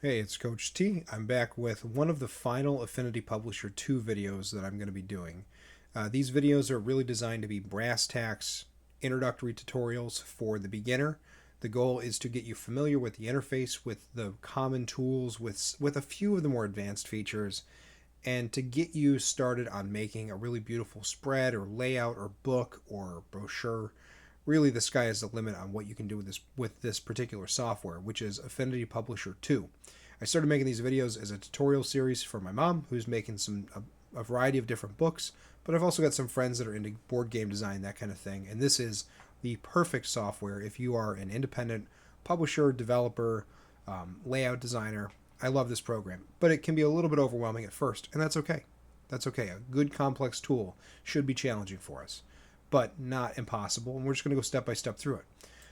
Hey, it's Coach T. I'm back with one of the final Affinity Publisher 2 videos that I'm going to be doing. These videos are really designed to be brass tacks introductory tutorials for the beginner. The goal is to get you familiar with the interface, with the common tools, with a few of the more advanced features, and to get you started on making a really beautiful spread or layout or book or brochure. Really, the sky is the limit on what you can do with this particular software, which is Affinity Publisher 2. I started making these videos as a tutorial series for my mom, who's making a variety of different books, but I've also got some friends that are into board game design, that kind of thing, and this is the perfect software if you are an independent publisher, developer, layout designer. I love this program, but it can be a little bit overwhelming at first, and that's okay. That's okay. A good complex tool should be challenging for us, but not impossible, and we're just going to go step by step through it.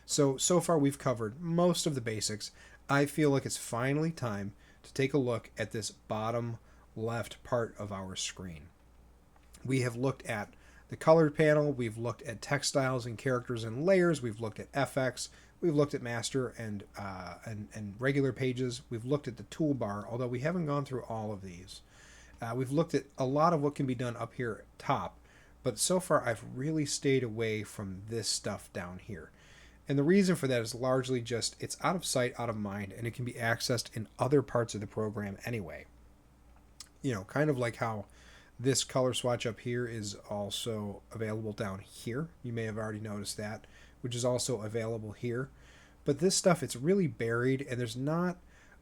So far we've covered most of the basics. I feel like it's finally time to take a look at this bottom left part of our screen. We have looked at the colored panel, we've looked at textiles and characters and layers, we've looked at FX, we've looked at master and regular pages, we've looked at the toolbar, although we haven't gone through all of these. We've looked at a lot of what can be done up here at top, but so far I've really stayed away from this stuff down here. And the reason for that is largely just it's out of sight, out of mind, and it can be accessed in other parts of the program anyway. You know, kind of like how this color swatch up here is also available down here. You may have already noticed that, which is also available here. But this stuff, it's really buried, and there's not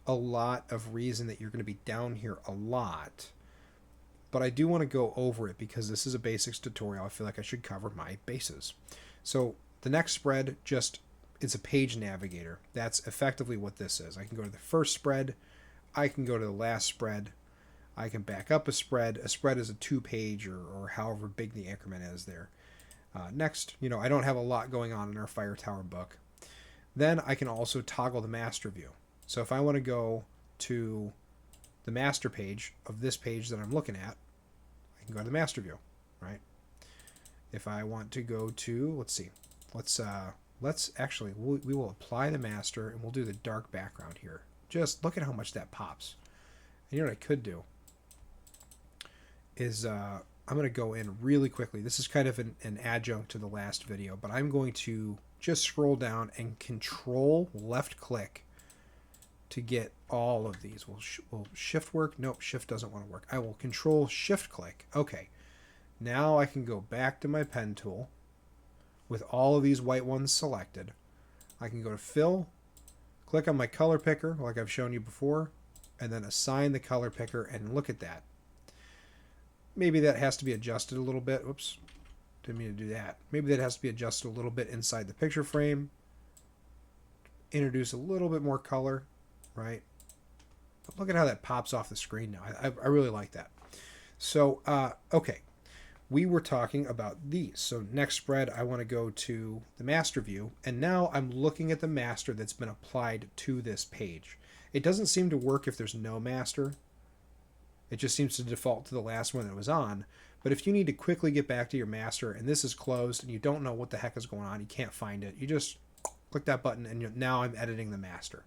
a lot of reason that you're going to be down here a lot. But I do want to go over it because this is a basics tutorial. I feel like I should cover my bases. So the next spread just it's a page navigator. That's effectively what this is. I can go to the first spread, I can go to the last spread, I can back up a spread. A spread is a 2-page or however big the increment is there. Next, I don't have a lot going on in our Fire Tower book. Then I can also toggle the master view. So if I want to go to the master page of this page that I'm looking at, I can go to the master view, right? If I want to go to, let's see, let's actually, we will apply the master and we'll do the dark background here. Just look at how much that pops. And you know what I could do is I'm going to go in really quickly. This is kind of an adjunct to the last video, but I'm going to just scroll down and control left click to get all of these. Will shift work? Nope, shift doesn't want to work. I will control shift click. Okay. Now I can go back to my pen tool with all of these white ones selected. I can go to fill, click on my color picker like I've shown you before, and then assign the color picker, and look at that. Maybe that has to be adjusted a little bit. Oops, didn't mean to do that. Maybe that has to be adjusted a little bit inside the picture frame. Introduce a little bit more color, right? But look at how that pops off the screen now. I really like that. So, okay. We were talking about these. So next spread, I want to go to the master view. And now I'm looking at the master that's been applied to this page. It doesn't seem to work if there's no master. It just seems to default to the last one that it was on. But if you need to quickly get back to your master and this is closed and you don't know what the heck is going on, you can't find it, you just click that button and now I'm editing the master.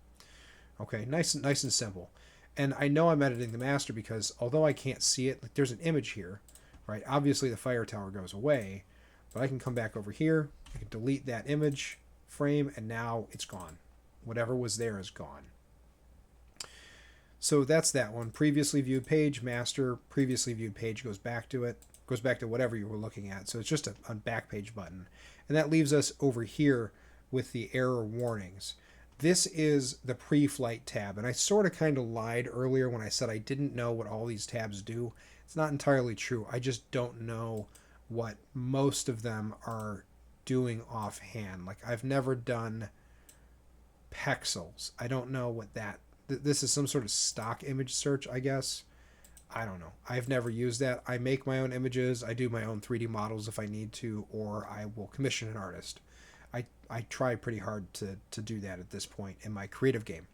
Okay, nice and simple. And I know I'm editing the master because although I can't see it, like there's an image here, right? Obviously the fire tower goes away, but I can come back over here, I can delete that image frame, and now it's gone. Whatever was there is gone. So that's that one. Previously viewed page, master, previously viewed page goes back to it, goes back to whatever you were looking at. So it's just a back page button. And that leaves us over here with the error warnings. This is the Preflight tab, and I sort of kind of lied earlier when I said I didn't know what all these tabs do. It's not entirely true. I just don't know what most of them are doing offhand. Like I've never done pixels. I don't know what that. This is some sort of stock image search, I guess. I don't know. I've never used that. I make my own images. I do my own 3D models if I need to, or I will commission an artist. I try pretty hard to do that at this point in my creative game.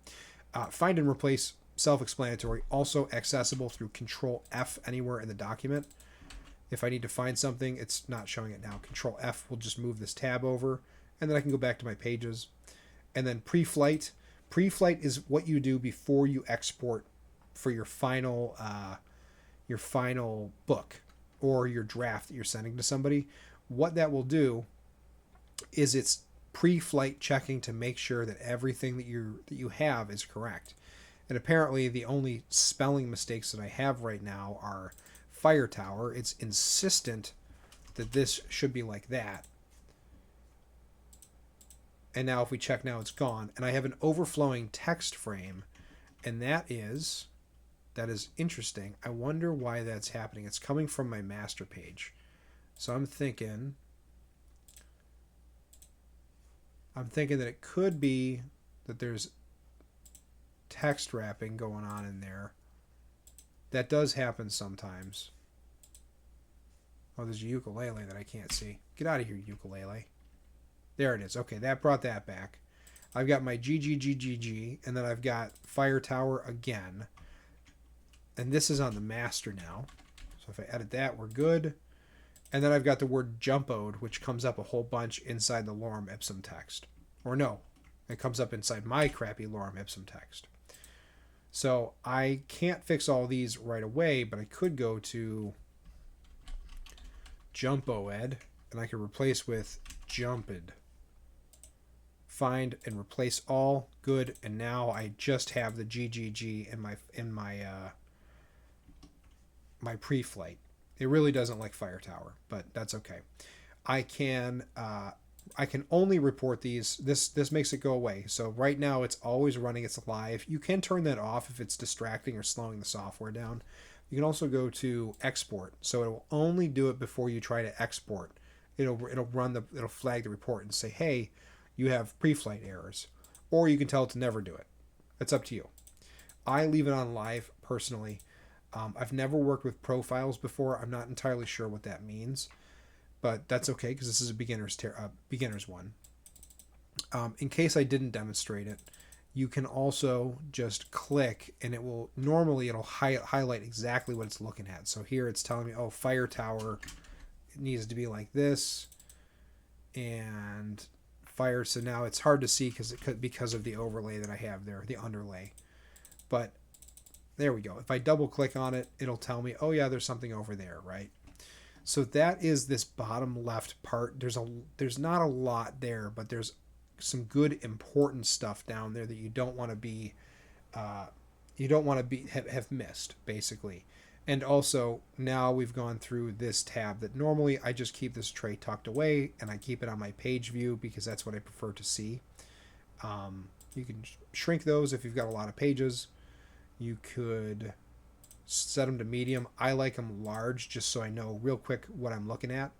Find and replace, self-explanatory, also accessible through Control F anywhere in the document. If I need to find something, it's not showing it now. Control F will just move this tab over, and then I can go back to my pages. And then Preflight. Preflight is what you do before you export for your final book or your draft that you're sending to somebody. What that will do is it's pre-flight checking to make sure that everything that you have is correct. And apparently the only spelling mistakes that I have right now are fire tower. It's insistent that this should be like that. And now if we check now, it's gone. And I have an overflowing text frame, and that is interesting. I wonder why that's happening. It's coming from my master page. So I'm thinking that it could be that there's text wrapping going on in there. That does happen sometimes. Oh, there's a ukulele that I can't see. Get out of here, ukulele. There it is. Okay, that brought that back. I've got my GGGGG, and then I've got Fire Tower again. And this is on the master now. So if I edit that, we're good. And then I've got the word jumpoed, which comes up a whole bunch inside the lorem ipsum text. Or no, it comes up inside my crappy lorem ipsum text. So I can't fix all these right away, but I could go to jumpoed, and I could replace with jumped. Find and replace all. Good. And now I just have the GGG in my pre-flight. It really doesn't like Fire Tower, but that's okay. I can only report these. This makes it go away. So right now it's always running. It's live. You can turn that off if it's distracting or slowing the software down. You can also go to export. So it will only do it before you try to export. It'll flag the report and say, hey, you have pre-flight errors. Or you can tell it to never do it. It's up to you. I leave it on live personally. I've never worked with profiles before. I'm not entirely sure what that means, but that's okay because this is a beginner's one. In case I didn't demonstrate it, you can also just click and it'll highlight exactly what it's looking at. So here it's telling me, oh, Fire Tower, it needs to be like this, and fire. So now it's hard to see because of the overlay that I have there, the underlay. But there we go. If I double click on it, it'll tell me, oh yeah, there's something over there, right? So that is this bottom left part. There's not a lot there, but there's some good important stuff down there that you don't want to have missed, basically. And also now we've gone through this tab that normally I just keep this tray tucked away and I keep it on my page view because that's what I prefer to see. You can shrink those if you've got a lot of pages. You could set them to medium. I like them large just so I know real quick what I'm looking at.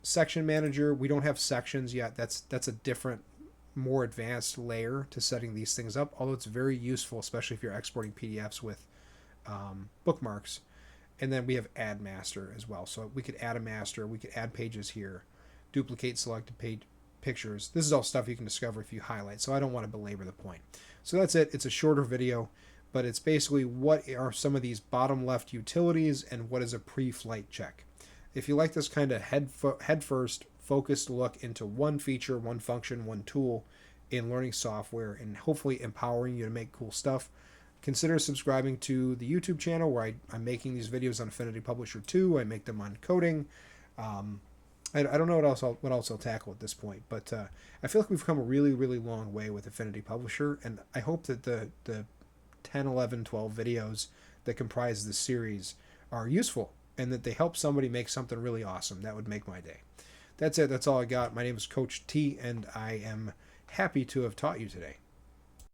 Section manager, we don't have sections yet. That's a different, more advanced layer to setting these things up, although it's very useful, especially if you're exporting PDFs with bookmarks. And then we have add master as well. So we could add a master, we could add pages here, duplicate selected page pictures. This is all stuff you can discover if you highlight, so I don't want to belabor the point. So that's it. It's a shorter video, but it's basically what are some of these bottom left utilities and what is a pre-flight check. If you like this kind of head first focused look into one feature, one function, one tool in learning software and hopefully empowering you to make cool stuff, consider subscribing to the YouTube channel where I'm making these videos on Affinity Publisher 2. I make them on coding. I don't know what else I'll tackle at this point, but I feel like we've come a really, really long way with Affinity Publisher, and I hope that the 10, 11, 12 videos that comprise this series are useful and that they help somebody make something really awesome. That would make my day. That's it. That's all I got. My name is Coach T, and I am happy to have taught you today.